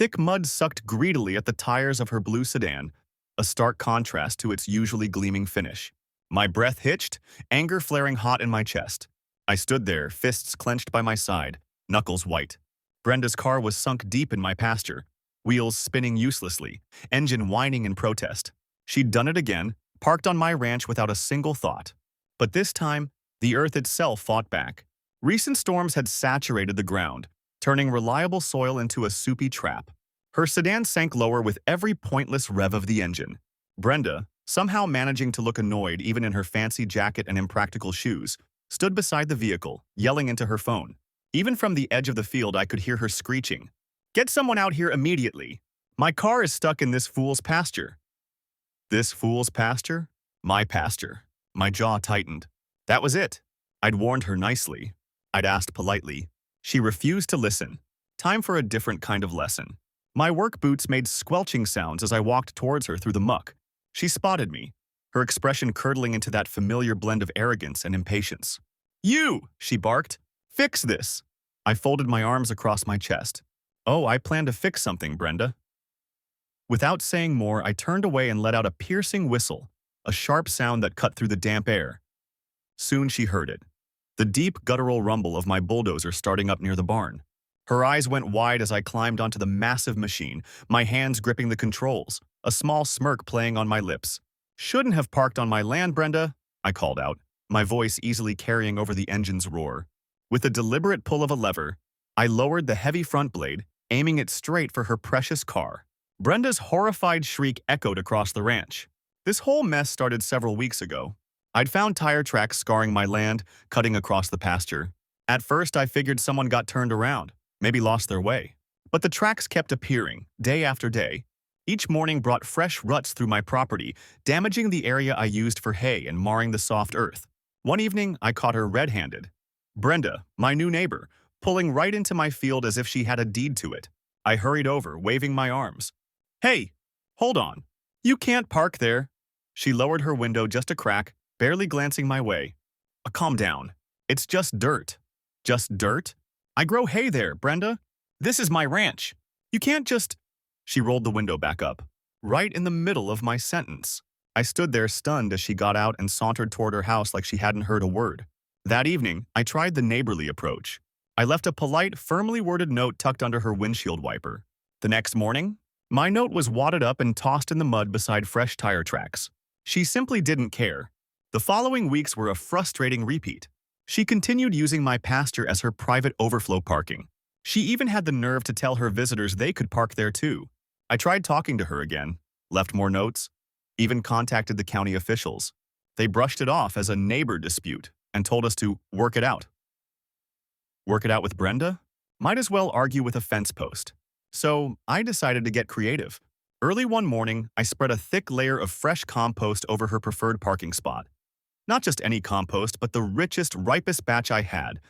Thick mud sucked greedily at the tires of her blue sedan, a stark contrast to its usually gleaming finish. My breath hitched, anger flaring hot in my chest. I stood there, fists clenched by my side, knuckles white. Brenda's car was sunk deep in my pasture, wheels spinning uselessly, engine whining in protest. She'd done it again, parked on my ranch without a single thought. But this time, the earth itself fought back. Recent storms had saturated the ground, turning reliable soil into a soupy trap. Her sedan sank lower with every pointless rev of the engine. Brenda, somehow managing to look annoyed even in her fancy jacket and impractical shoes, stood beside the vehicle, yelling into her phone. Even from the edge of the field, I could hear her screeching, "Get someone out here immediately! My car is stuck in this fool's pasture." This fool's pasture? My pasture. My jaw tightened. That was it. I'd warned her nicely. I'd asked politely. She refused to listen. Time for a different kind of lesson. My work boots made squelching sounds as I walked towards her through the muck. She spotted me, her expression curdling into that familiar blend of arrogance and impatience. "You!" she barked. "Fix this!" I folded my arms across my chest. "Oh, I plan to fix something, Brenda." Without saying more, I turned away and let out a piercing whistle, a sharp sound that cut through the damp air. Soon she heard it, the deep guttural rumble of my bulldozer starting up near the barn. Her eyes went wide as I climbed onto the massive machine, my hands gripping the controls, a small smirk playing on my lips. "Shouldn't have parked on my land, Brenda," I called out, my voice easily carrying over the engine's roar. With a deliberate pull of a lever, I lowered the heavy front blade, aiming it straight for her precious car. Brenda's horrified shriek echoed across the ranch. This whole mess started several weeks ago. I'd found tire tracks scarring my land, cutting across the pasture. At first, I figured someone got turned around, maybe lost their way. But the tracks kept appearing, day after day. Each morning brought fresh ruts through my property, damaging the area I used for hay and marring the soft earth. One evening, I caught her red-handed. Brenda, my new neighbor, pulling right into my field as if she had a deed to it. I hurried over, waving my arms. "Hey, hold on. You can't park there." She lowered her window just a crack, barely glancing my way. Calm down. It's just dirt." "Just dirt? I grow hay there, Brenda. This is my ranch. You can't just—" She rolled the window back up, right in the middle of my sentence. I stood there stunned as she got out and sauntered toward her house like she hadn't heard a word. That evening, I tried the neighborly approach. I left a polite, firmly worded note tucked under her windshield wiper. The next morning, my note was wadded up and tossed in the mud beside fresh tire tracks. She simply didn't care. The following weeks were a frustrating repeat. She continued using my pasture as her private overflow parking. She even had the nerve to tell her visitors they could park there too. I tried talking to her again, left more notes, even contacted the county officials. They brushed it off as a neighbor dispute and told us to work it out. Work it out with Brenda? Might as well argue with a fence post. So I decided to get creative. Early one morning, I spread a thick layer of fresh compost over her preferred parking spot. Not just any compost, but the richest, ripest batch I had,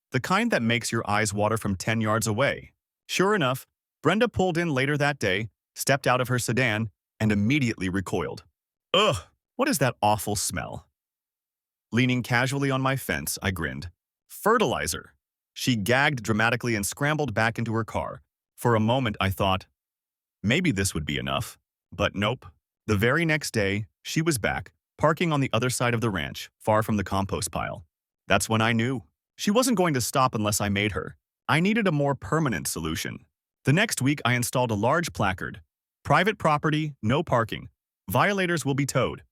the kind that makes your eyes water from 10 yards away. Sure enough, Brenda pulled in later that day, stepped out of her sedan, and immediately recoiled. "Ugh, what is that awful smell?" Leaning casually on my fence, I grinned. "Fertilizer." She gagged dramatically and scrambled back into her car. For a moment, I thought, maybe this would be enough. But nope. The very next day, she was back, parking on the other side of the ranch, far from the compost pile. That's when I knew. She wasn't going to stop unless I made her. I needed a more permanent solution. The next week, I installed a large placard. "Private property, no parking. Violators will be towed."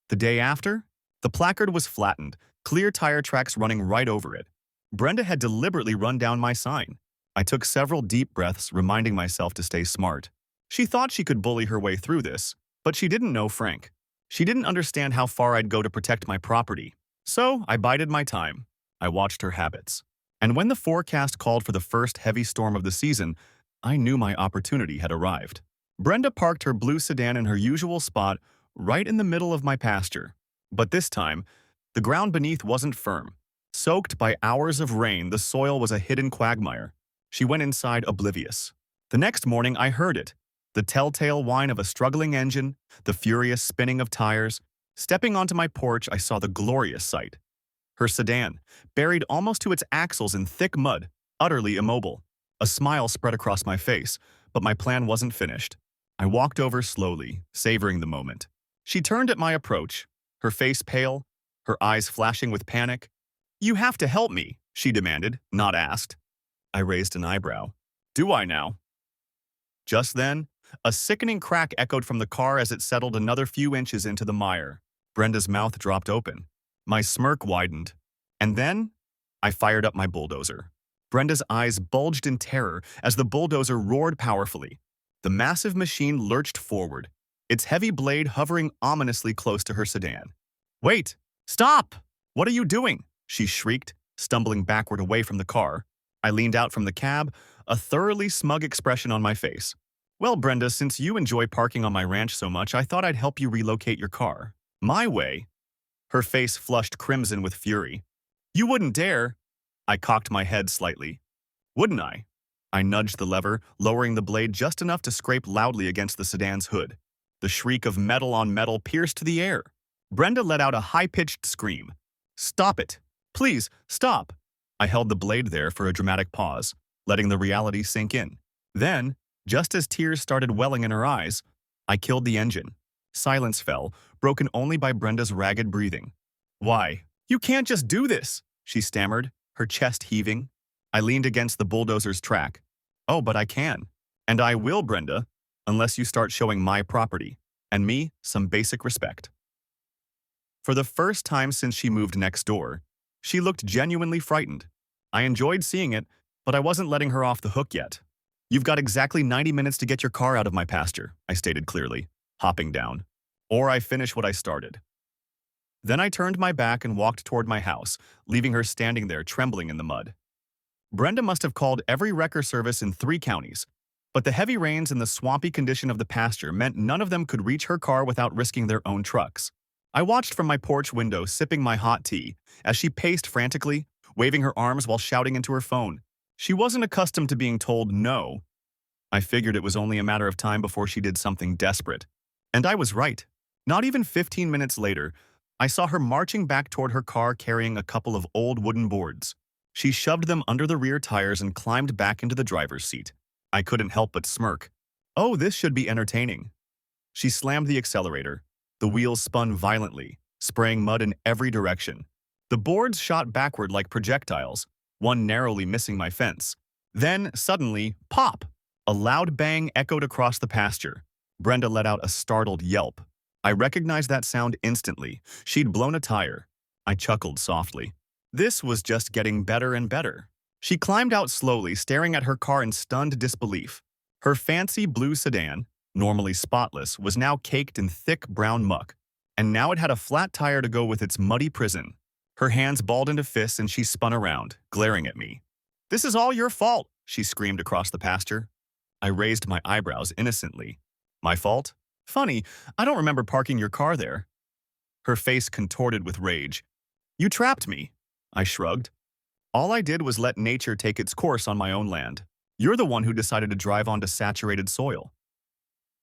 The day after, the placard was flattened, clear tire tracks running right over it. Brenda had deliberately run down my sign. I took several deep breaths, reminding myself to stay smart. She thought she could bully her way through this, but she didn't know Frank. She didn't understand how far I'd go to protect my property. So I bided my time. I watched her habits. And when the forecast called for the first heavy storm of the season, I knew my opportunity had arrived. Brenda parked her blue sedan in her usual spot, right in the middle of my pasture. But this time, the ground beneath wasn't firm. Soaked by hours of rain, the soil was a hidden quagmire. She went inside oblivious. The next morning, I heard it. The telltale whine of a struggling engine, the furious spinning of tires. Stepping onto my porch, I saw the glorious sight. Her sedan, buried almost to its axles in thick mud, utterly immobile. A smile spread across my face, but my plan wasn't finished. I walked over slowly, savoring the moment. She turned at my approach, her face pale, her eyes flashing with panic. "You have to help me," she demanded, not asked. I raised an eyebrow. "Do I now?" Just then, a sickening crack echoed from the car as it settled another few inches into the mire. Brenda's mouth dropped open. My smirk widened. And then, I fired up my bulldozer. Brenda's eyes bulged in terror as the bulldozer roared powerfully. The massive machine lurched forward, its heavy blade hovering ominously close to her sedan. "Wait! Stop! What are you doing?" she shrieked, stumbling backward away from the car. I leaned out from the cab, a thoroughly smug expression on my face. "Well, Brenda, since you enjoy parking on my ranch so much, I thought I'd help you relocate your car. My way." Her face flushed crimson with fury. "You wouldn't dare." I cocked my head slightly. "Wouldn't I?" I nudged the lever, lowering the blade just enough to scrape loudly against the sedan's hood. The shriek of metal on metal pierced the air. Brenda let out a high-pitched scream. "Stop it! Please, stop!" I held the blade there for a dramatic pause, letting the reality sink in. Then, just as tears started welling in her eyes, I killed the engine. Silence fell, broken only by Brenda's ragged breathing. "Why? You can't just do this!" she stammered, her chest heaving. I leaned against the bulldozer's track. "Oh, but I can. And I will, Brenda, unless you start showing my property, and me, some basic respect." For the first time since she moved next door, she looked genuinely frightened. I enjoyed seeing it, but I wasn't letting her off the hook yet. "You've got exactly 90 minutes to get your car out of my pasture," I stated clearly, hopping down. "Or I finish what I started." Then I turned my back and walked toward my house, leaving her standing there trembling in the mud. Brenda must have called every wrecker service in 3 counties, but the heavy rains and the swampy condition of the pasture meant none of them could reach her car without risking their own trucks. I watched from my porch window, sipping my hot tea, as she paced frantically, waving her arms while shouting into her phone. She wasn't accustomed to being told no. I figured it was only a matter of time before she did something desperate. And I was right. Not even 15 minutes later, I saw her marching back toward her car carrying a couple of old wooden boards. She shoved them under the rear tires and climbed back into the driver's seat. I couldn't help but smirk. "Oh, this should be entertaining." She slammed the accelerator. The wheels spun violently, spraying mud in every direction. The boards shot backward like projectiles, one narrowly missing my fence. Then, suddenly, pop! A loud bang echoed across the pasture. Brenda let out a startled yelp. I recognized that sound instantly. She'd blown a tire. I chuckled softly. This was just getting better and better. She climbed out slowly, staring at her car in stunned disbelief. Her fancy blue sedan, normally spotless, was now caked in thick brown muck, and now it had a flat tire to go with its muddy prison. Her hands balled into fists and she spun around, glaring at me. "This is all your fault," she screamed across the pasture. I raised my eyebrows innocently. "My fault? Funny, I don't remember parking your car there." Her face contorted with rage. "You trapped me." I shrugged. "All I did was let nature take its course on my own land. You're the one who decided to drive onto saturated soil."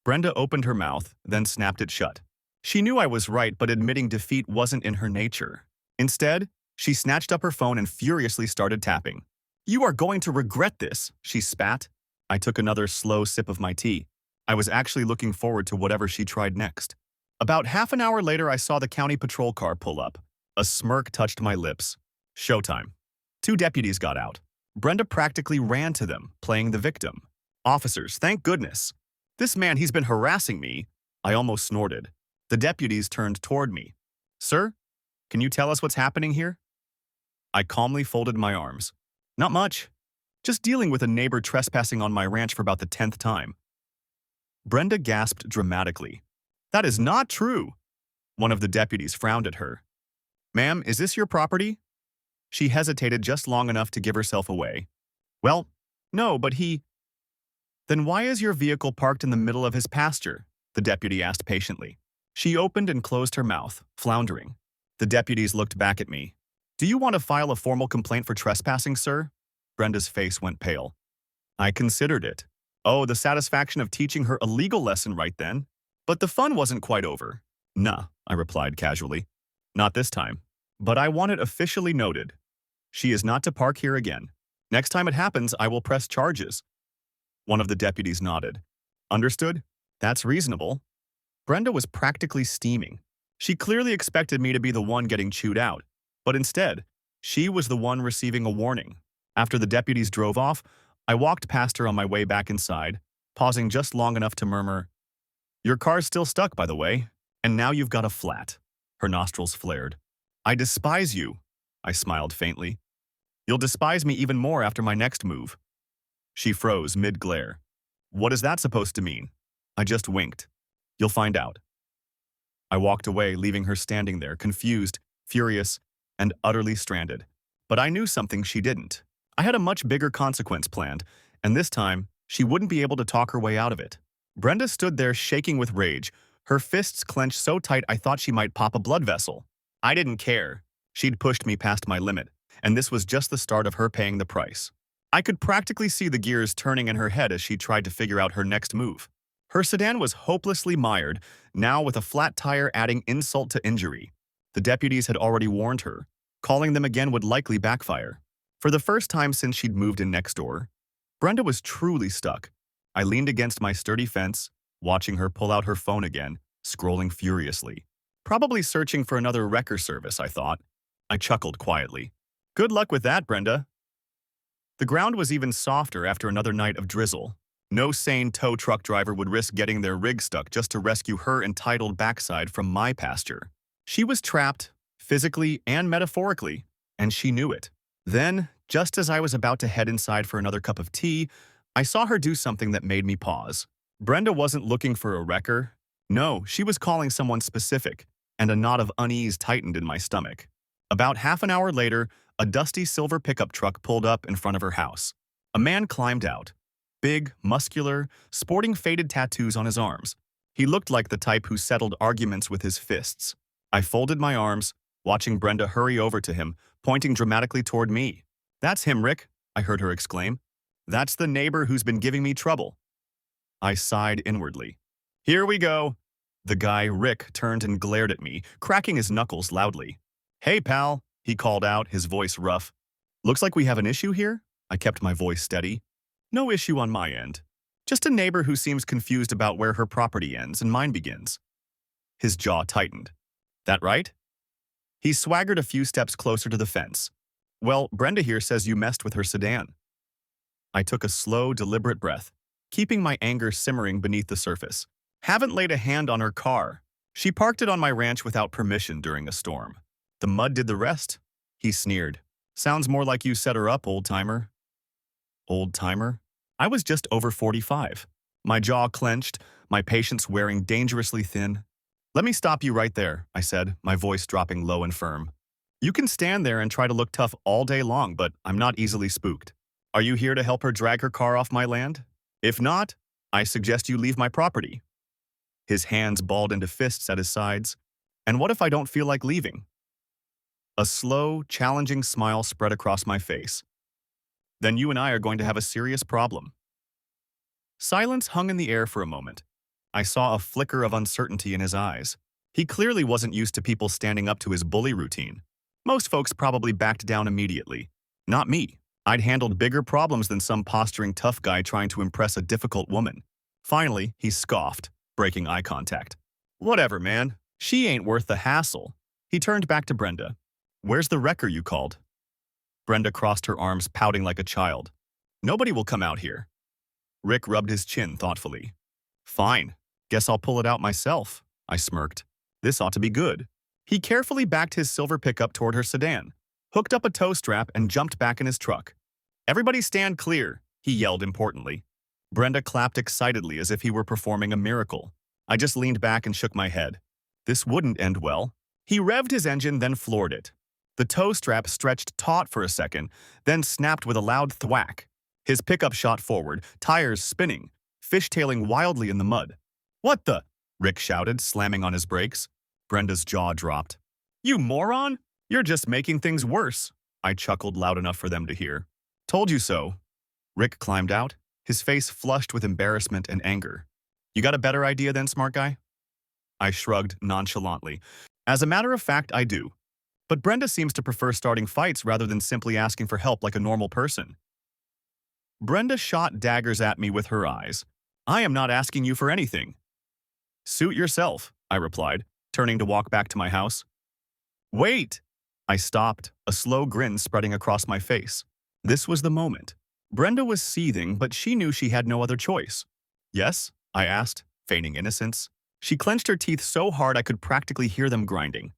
Brenda opened her mouth, then snapped it shut. She knew I was right, but admitting defeat wasn't in her nature. Instead, she snatched up her phone and furiously started tapping. "You are going to regret this," she spat. I took another slow sip of my tea. I was actually looking forward to whatever she tried next. About half an hour later, I saw the county patrol car pull up. A smirk touched my lips. Showtime. 2 deputies got out. Brenda practically ran to them, playing the victim. "Officers, thank goodness. This man, he's been harassing me." I almost snorted. The deputies turned toward me. "Sir, can you tell us what's happening here?" I calmly folded my arms. "Not much. Just dealing with a neighbor trespassing on my ranch for about the 10th time." Brenda gasped dramatically. "That is not true." One of the deputies frowned at her. "Ma'am, is this your property?" She hesitated just long enough to give herself away. "Well, no, but he—" "Then why is your vehicle parked in the middle of his pasture?" the deputy asked patiently. She opened and closed her mouth, floundering. The deputies looked back at me. "Do you want to file a formal complaint for trespassing, sir?" Brenda's face went pale. I considered it. Oh, the satisfaction of teaching her a legal lesson right then. But the fun wasn't quite over. "Nah," I replied casually. "Not this time. But I want it officially noted. She is not to park here again. Next time it happens, I will press charges." One of the deputies nodded. Understood? That's reasonable. Brenda was practically steaming. She clearly expected me to be the one getting chewed out, but instead, she was the one receiving a warning. After the deputies drove off, I walked past her on my way back inside, pausing just long enough to murmur, "Your car's still stuck, by the way, and now you've got a flat." Her nostrils flared. "I despise you," I smiled faintly. "You'll despise me even more after my next move." She froze mid-glare. "What is that supposed to mean?" I just winked. "You'll find out." I walked away, leaving her standing there, confused, furious, and utterly stranded. But I knew something she didn't. I had a much bigger consequence planned, and this time, she wouldn't be able to talk her way out of it. Brenda stood there shaking with rage, her fists clenched so tight I thought she might pop a blood vessel. I didn't care. She'd pushed me past my limit, and this was just the start of her paying the price. I could practically see the gears turning in her head as she tried to figure out her next move. Her sedan was hopelessly mired, now with a flat tire adding insult to injury. The deputies had already warned her. Calling them again would likely backfire. For the first time since she'd moved in next door, Brenda was truly stuck. I leaned against my sturdy fence, watching her pull out her phone again, scrolling furiously. Probably searching for another wrecker service, I thought. I chuckled quietly. Good luck with that, Brenda. The ground was even softer after another night of drizzle. No sane tow truck driver would risk getting their rig stuck just to rescue her entitled backside from my pasture. She was trapped, physically and metaphorically, and she knew it. Then, just as I was about to head inside for another cup of tea, I saw her do something that made me pause. Brenda wasn't looking for a wrecker. No, she was calling someone specific, and a knot of unease tightened in my stomach. About half an hour later, a dusty silver pickup truck pulled up in front of her house. A man climbed out. Big, muscular, sporting faded tattoos on his arms. He looked like the type who settled arguments with his fists. I folded my arms, watching Brenda hurry over to him, pointing dramatically toward me. "That's him, Rick," I heard her exclaim. "That's the neighbor who's been giving me trouble." I sighed inwardly. "Here we go." The guy, Rick, turned and glared at me, cracking his knuckles loudly. "Hey, pal," he called out, his voice rough. "Looks like we have an issue here?" I kept my voice steady. "No issue on my end. Just a neighbor who seems confused about where her property ends and mine begins." His jaw tightened. "That right?" He swaggered a few steps closer to the fence. "Well, Brenda here says you messed with her sedan." I took a slow, deliberate breath, keeping my anger simmering beneath the surface. "Haven't laid a hand on her car. She parked it on my ranch without permission during a storm. The mud did the rest," he sneered. "Sounds more like you set her up, old-timer." Old-timer? I was just over 45. My jaw clenched, my patience wearing dangerously thin. "Let me stop you right there," I said, my voice dropping low and firm. "You can stand there and try to look tough all day long, but I'm not easily spooked. Are you here to help her drag her car off my land? If not, I suggest you leave my property." His hands balled into fists at his sides. "And what if I don't feel like leaving?" A slow, challenging smile spread across my face. "Then you and I are going to have a serious problem." Silence hung in the air for a moment. I saw a flicker of uncertainty in his eyes. He clearly wasn't used to people standing up to his bully routine. Most folks probably backed down immediately. Not me. I'd handled bigger problems than some posturing tough guy trying to impress a difficult woman. Finally, he scoffed, breaking eye contact. "Whatever, man. She ain't worth the hassle." He turned back to Brenda. "Where's the wrecker you called?" Brenda crossed her arms, pouting like a child. "Nobody will come out here." Rick rubbed his chin thoughtfully. "Fine. Guess I'll pull it out myself," I smirked. "This ought to be good." He carefully backed his silver pickup toward her sedan, hooked up a tow strap, and jumped back in his truck. "Everybody stand clear," he yelled importantly. Brenda clapped excitedly as if he were performing a miracle. I just leaned back and shook my head. This wouldn't end well. He revved his engine, then floored it. The tow strap stretched taut for a second, then snapped with a loud thwack. His pickup shot forward, tires spinning, fishtailing wildly in the mud. "What the?" Rick shouted, slamming on his brakes. Brenda's jaw dropped. "You moron! You're just making things worse," I chuckled loud enough for them to hear. "Told you so." Rick climbed out, his face flushed with embarrassment and anger. "You got a better idea then, smart guy?" I shrugged nonchalantly. "As a matter of fact, I do. But Brenda seems to prefer starting fights rather than simply asking for help like a normal person." Brenda shot daggers at me with her eyes. I am not asking you for anything. Suit yourself, I replied, turning to walk back to my house. Wait! I stopped, a slow grin spreading across my face. This was the moment. Brenda was seething, but she knew she had no other choice. Yes? I asked, feigning innocence. She clenched her teeth so hard I could practically hear them grinding.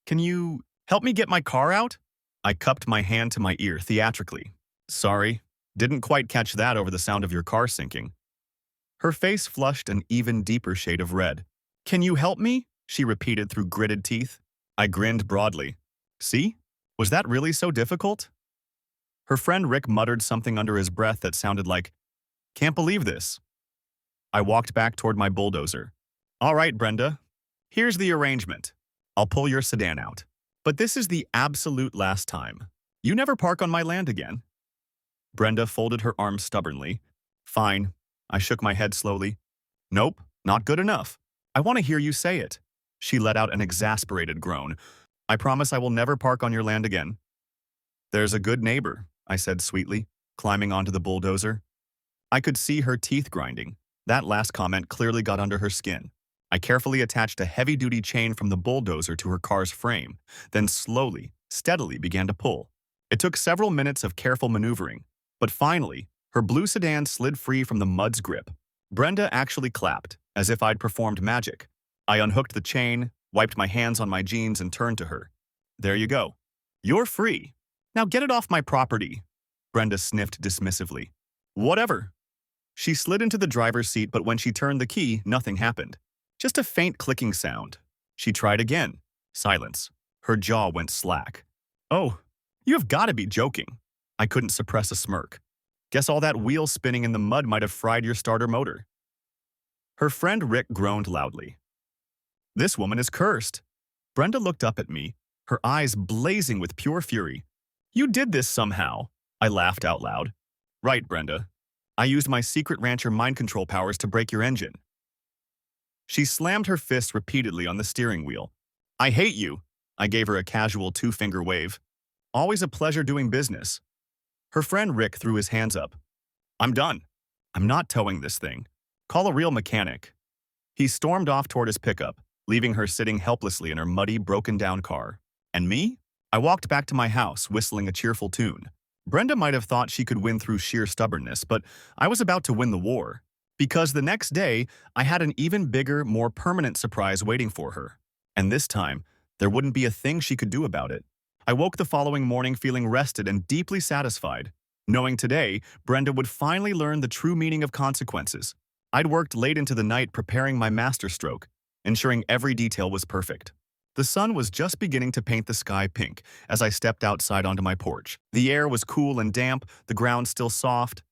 Can you help me get my car out? I cupped my hand to my ear theatrically. Sorry, didn't quite catch that over the sound of your car sinking. Her face flushed an even deeper shade of red. Can you help me? She repeated through gritted teeth. I grinned broadly. See? Was that really so difficult? Her friend Rick muttered something under his breath that sounded like, can't believe this. I walked back toward my bulldozer. All right, Brenda. Here's the arrangement. I'll pull your sedan out. But this is the absolute last time. You never park on my land again. Brenda folded her arms stubbornly. Fine. I shook my head slowly. Nope, not good enough. I want to hear you say it. She let out an exasperated groan. I promise I will never park on your land again. There's a good neighbor, I said sweetly, climbing onto the bulldozer. I could see her teeth grinding. That last comment clearly got under her skin. I carefully attached a heavy-duty chain from the bulldozer to her car's frame, then slowly, steadily began to pull. It took several minutes of careful maneuvering, but finally, her blue sedan slid free from the mud's grip. Brenda actually clapped, as if I'd performed magic. I unhooked the chain, wiped my hands on my jeans, and turned to her. There you go. You're free. Now get it off my property. Brenda sniffed dismissively. Whatever. She slid into the driver's seat, but when she turned the key, nothing happened. Just a faint clicking sound. She tried again. Silence. Her jaw went slack. Oh, you have got to be joking. I couldn't suppress a smirk. Guess all that wheel spinning in the mud might have fried your starter motor. Her friend Rick groaned loudly. This woman is cursed. Brenda looked up at me, her eyes blazing with pure fury. You did this somehow. I laughed out loud. Right, Brenda. I used my secret rancher mind control powers to break your engine. She slammed her fist repeatedly on the steering wheel. I hate you. I gave her a casual two-finger wave. Always a pleasure doing business. Her friend Rick threw his hands up. I'm done. I'm not towing this thing. Call a real mechanic. He stormed off toward his pickup, leaving her sitting helplessly in her muddy, broken-down car. And me? I walked back to my house, whistling a cheerful tune. Brenda might have thought she could win through sheer stubbornness, but I was about to win the war. Because the next day, I had an even bigger, more permanent surprise waiting for her. And this time, there wouldn't be a thing she could do about it. I woke the following morning feeling rested and deeply satisfied, knowing today Brenda would finally learn the true meaning of consequences. I'd worked late into the night preparing my masterstroke, ensuring every detail was perfect. The sun was just beginning to paint the sky pink as I stepped outside onto my porch. The air was cool and damp, the ground still soft,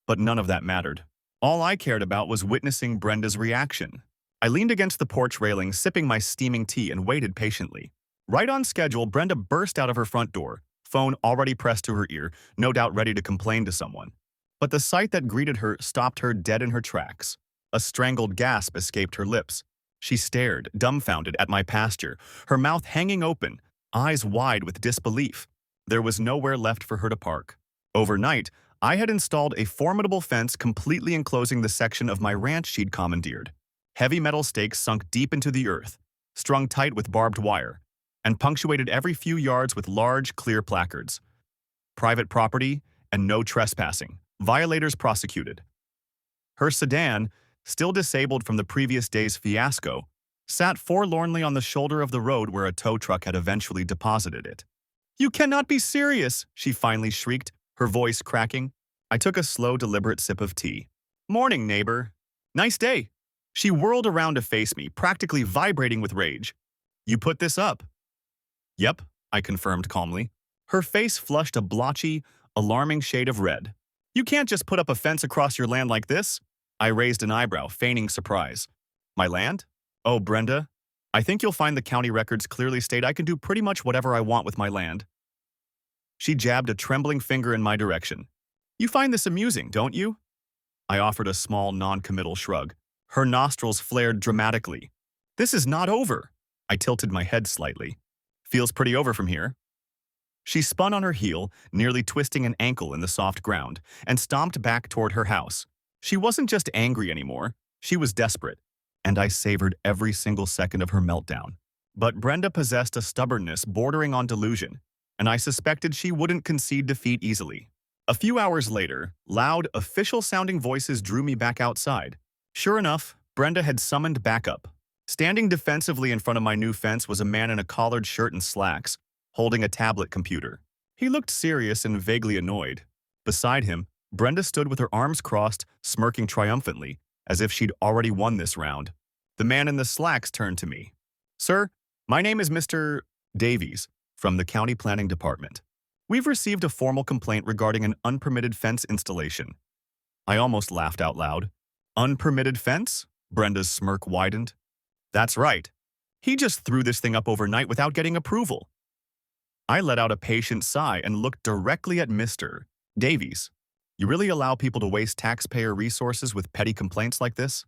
but none of that mattered. All I cared about was witnessing Brenda's reaction. I leaned against the porch railing, sipping my steaming tea, and waited patiently. Right on schedule, Brenda burst out of her front door, phone already pressed to her ear, no doubt ready to complain to someone. But the sight that greeted her stopped her dead in her tracks. A strangled gasp escaped her lips. She stared, dumbfounded, at my pasture, her mouth hanging open, eyes wide with disbelief. There was nowhere left for her to park. Overnight, I had installed a formidable fence completely enclosing the section of my ranch she'd commandeered. Heavy metal stakes sunk deep into the earth, strung tight with barbed wire, and punctuated every few yards with large, clear placards. Private property and no trespassing. Violators prosecuted. Her sedan, still disabled from the previous day's fiasco, sat forlornly on the shoulder of the road where a tow truck had eventually deposited it. You cannot be serious, she finally shrieked, her voice cracking. I took a slow, deliberate sip of tea. Morning, neighbor. Nice day. She whirled around to face me, practically vibrating with rage. You put this up? Yep, I confirmed calmly. Her face flushed a blotchy, alarming shade of red. You can't just put up a fence across your land like this. I raised an eyebrow, feigning surprise. My land? Oh, Brenda, I think you'll find the county records clearly state I can do pretty much whatever I want with my land. She jabbed a trembling finger in my direction. You find this amusing, don't you? I offered a small, non-committal shrug. Her nostrils flared dramatically. This is not over. I tilted my head slightly. Feels pretty over from here. She spun on her heel, nearly twisting an ankle in the soft ground, and stomped back toward her house. She wasn't just angry anymore, she was desperate, and I savored every single second of her meltdown. But Brenda possessed a stubbornness bordering on delusion, and I suspected she wouldn't concede defeat easily. A few hours later, loud, official-sounding voices drew me back outside. Sure enough, Brenda had summoned backup. Standing defensively in front of my new fence was a man in a collared shirt and slacks, holding a tablet computer. He looked serious and vaguely annoyed. Beside him, Brenda stood with her arms crossed, smirking triumphantly, as if she'd already won this round. The man in the slacks turned to me. "Sir, my name is Mr. Davies, from the County Planning Department. We've received a formal complaint regarding an unpermitted fence installation." I almost laughed out loud. "Unpermitted fence?" Brenda's smirk widened. "That's right. He just threw this thing up overnight without getting approval." I let out a patient sigh and looked directly at Mr. Davies. "You really allow people to waste taxpayer resources with petty complaints like this?"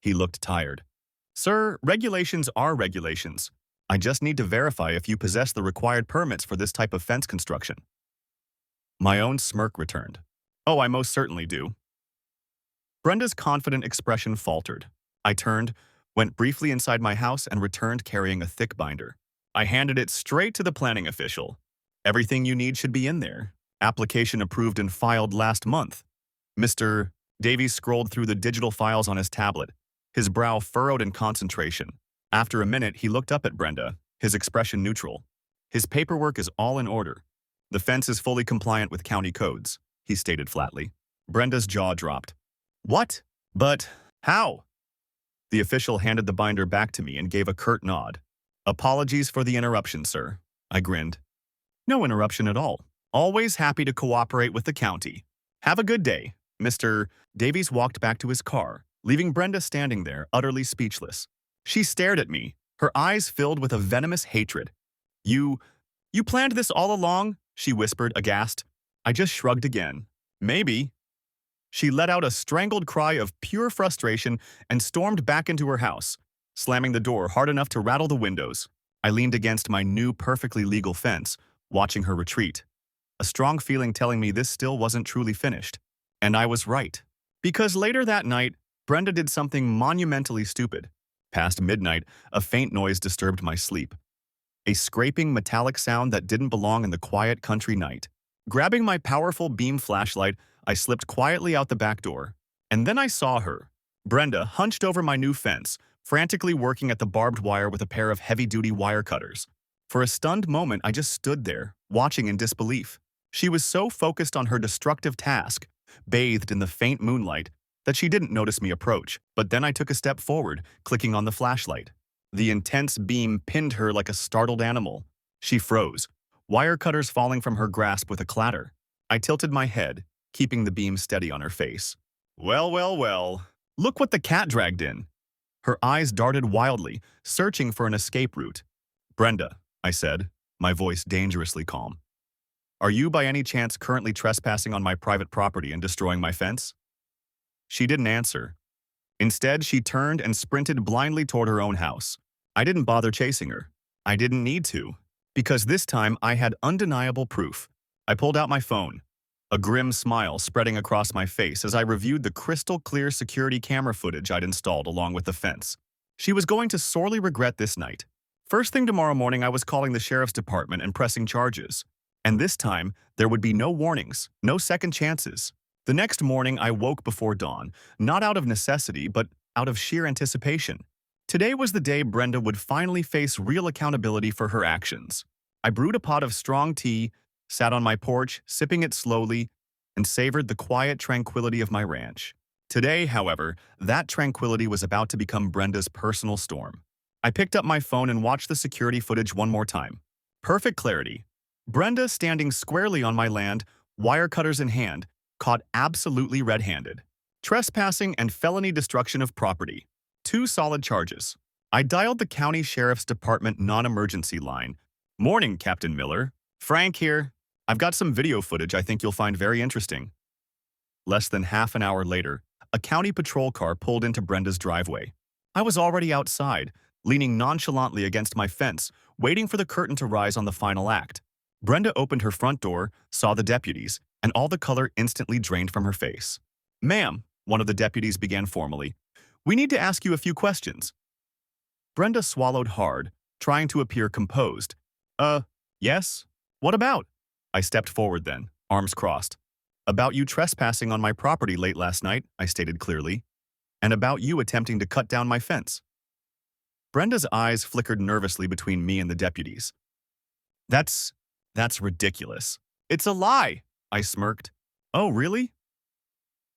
He looked tired. "Sir, regulations are regulations. I just need to verify if you possess the required permits for this type of fence construction." My own smirk returned. "Oh, I most certainly do." Brenda's confident expression faltered. I turned, went briefly inside my house, and returned carrying a thick binder. I handed it straight to the planning official. "Everything you need should be in there. Application approved and filed last month." Mr. Davies scrolled through the digital files on his tablet, his brow furrowed in concentration. After a minute, he looked up at Brenda, his expression neutral. "His paperwork is all in order. The fence is fully compliant with county codes," he stated flatly. Brenda's jaw dropped. "What? But how?" The official handed the binder back to me and gave a curt nod. "Apologies for the interruption, sir." I grinned. "No interruption at all. Always happy to cooperate with the county. Have a good day." Mr. Davies walked back to his car, leaving Brenda standing there, utterly speechless. She stared at me, her eyes filled with a venomous hatred. You planned this all along?" she whispered, aghast. I just shrugged again. "Maybe." She let out a strangled cry of pure frustration and stormed back into her house, slamming the door hard enough to rattle the windows. I leaned against my new perfectly legal fence, watching her retreat. A strong feeling telling me this still wasn't truly finished. And I was right. Because later that night, Brenda did something monumentally stupid. Past midnight, a faint noise disturbed my sleep. A scraping metallic sound that didn't belong in the quiet country night. Grabbing my powerful beam flashlight, I slipped quietly out the back door. And then I saw her. Brenda, hunched over my new fence, frantically working at the barbed wire with a pair of heavy-duty wire cutters. For a stunned moment, I just stood there, watching in disbelief. She was so focused on her destructive task, bathed in the faint moonlight, that she didn't notice me approach. But then I took a step forward, clicking on the flashlight. The intense beam pinned her like a startled animal. She froze, wire cutters falling from her grasp with a clatter. I tilted my head, keeping the beam steady on her face. "Well, well, well. Look what the cat dragged in." Her eyes darted wildly, searching for an escape route. "Brenda," I said, my voice dangerously calm. "Are you by any chance currently trespassing on my private property and destroying my fence?" She didn't answer. Instead, she turned and sprinted blindly toward her own house. I didn't bother chasing her. I didn't need to, because this time I had undeniable proof. I pulled out my phone, a grim smile spreading across my face as I reviewed the crystal-clear security camera footage I'd installed along with the fence. She was going to sorely regret this night. First thing tomorrow morning, I was calling the sheriff's department and pressing charges. And this time, there would be no warnings, no second chances. The next morning, I woke before dawn, not out of necessity, but out of sheer anticipation. Today was the day Brenda would finally face real accountability for her actions. I brewed a pot of strong tea, sat on my porch, sipping it slowly, and savored the quiet tranquility of my ranch. Today, however, that tranquility was about to become Brenda's personal storm. I picked up my phone and watched the security footage one more time. Perfect clarity. Brenda standing squarely on my land, wire cutters in hand, caught absolutely red-handed. Trespassing and felony destruction of property. 2 solid charges. I dialed the county sheriff's department non-emergency line. "Morning, Captain Miller. Frank here. I've got some video footage I think you'll find very interesting." Less than half an hour later, a county patrol car pulled into Brenda's driveway. I was already outside, leaning nonchalantly against my fence, waiting for the curtain to rise on the final act. Brenda opened her front door, saw the deputies, and all the color instantly drained from her face. "Ma'am," one of the deputies began formally, "we need to ask you a few questions." Brenda swallowed hard, trying to appear composed. Yes? What about?" I stepped forward then, arms crossed. "About you trespassing on my property late last night," I stated clearly, "and about you attempting to cut down my fence." Brenda's eyes flickered nervously between me and the deputies. That's ridiculous. It's a lie," I smirked. "Oh, really?"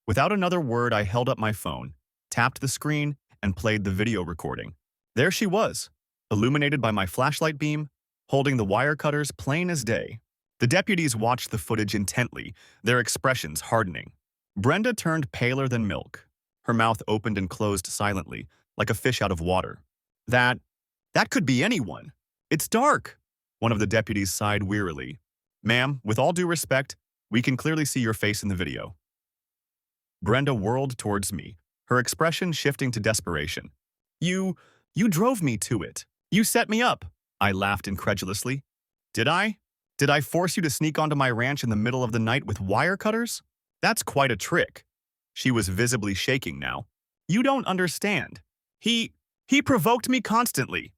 Without another word, I held up my phone, tapped the screen, and played the video recording. There she was, illuminated by my flashlight beam, holding the wire cutters plain as day. The deputies watched the footage intently, their expressions hardening. Brenda turned paler than milk. Her mouth opened and closed silently, like a fish out of water. That could be anyone. It's dark," one of the deputies sighed wearily. "Ma'am, with all due respect, we can clearly see your face in the video." Brenda whirled towards me, her expression shifting to desperation. You drove me to it. You set me up." I laughed incredulously. "Did I? Did I force you to sneak onto my ranch in the middle of the night with wire cutters? That's quite a trick." She was visibly shaking now. "You don't understand. He provoked me constantly."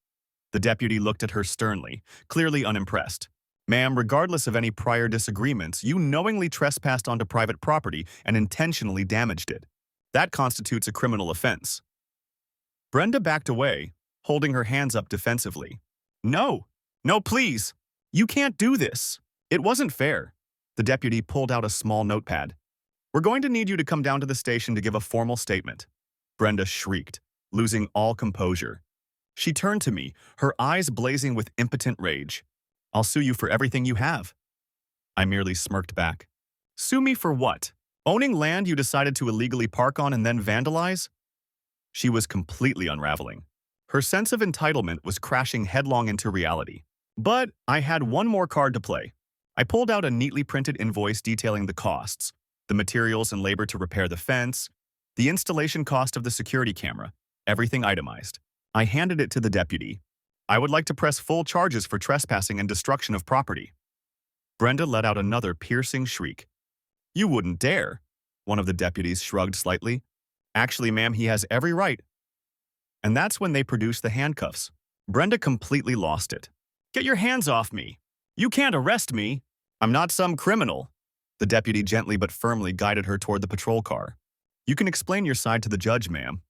The deputy looked at her sternly, clearly unimpressed. "Ma'am, regardless of any prior disagreements, you knowingly trespassed onto private property and intentionally damaged it. That constitutes a criminal offense." Brenda backed away, holding her hands up defensively. No, please. You can't do this. It wasn't fair." The deputy pulled out a small notepad. "We're going to need you to come down to the station to give a formal statement." Brenda shrieked, losing all composure. She turned to me, her eyes blazing with impotent rage. "I'll sue you for everything you have." I merely smirked back. "Sue me for what? Owning land you decided to illegally park on and then vandalize?" She was completely unraveling. Her sense of entitlement was crashing headlong into reality. But I had one more card to play. I pulled out a neatly printed invoice detailing the costs, the materials and labor to repair the fence, the installation cost of the security camera, everything itemized. I handed it to the deputy. "I would like to press full charges for trespassing and destruction of property." Brenda let out another piercing shriek. "You wouldn't dare." One of the deputies shrugged slightly. "Actually, ma'am, he has every right." And that's when they produced the handcuffs. Brenda completely lost it. "Get your hands off me. You can't arrest me. I'm not some criminal." The deputy gently but firmly guided her toward the patrol car. "You can explain your side to the judge, ma'am."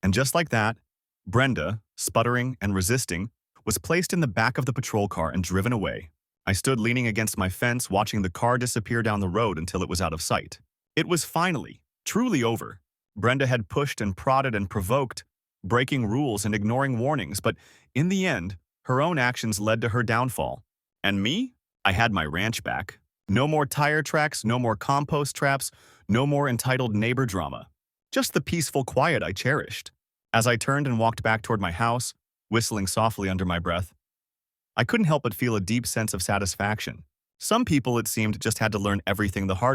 And just like that, Brenda, sputtering and resisting, was placed in the back of the patrol car and driven away. I stood leaning against my fence, watching the car disappear down the road until it was out of sight. It was finally, truly over. Brenda had pushed and prodded and provoked, breaking rules and ignoring warnings, but in the end, her own actions led to her downfall. And me? I had my ranch back. No more tire tracks, no more compost traps, no more entitled neighbor drama. Just the peaceful quiet I cherished. As I turned and walked back toward my house, whistling softly under my breath, I couldn't help but feel a deep sense of satisfaction. Some people, it seemed, just had to learn everything the hard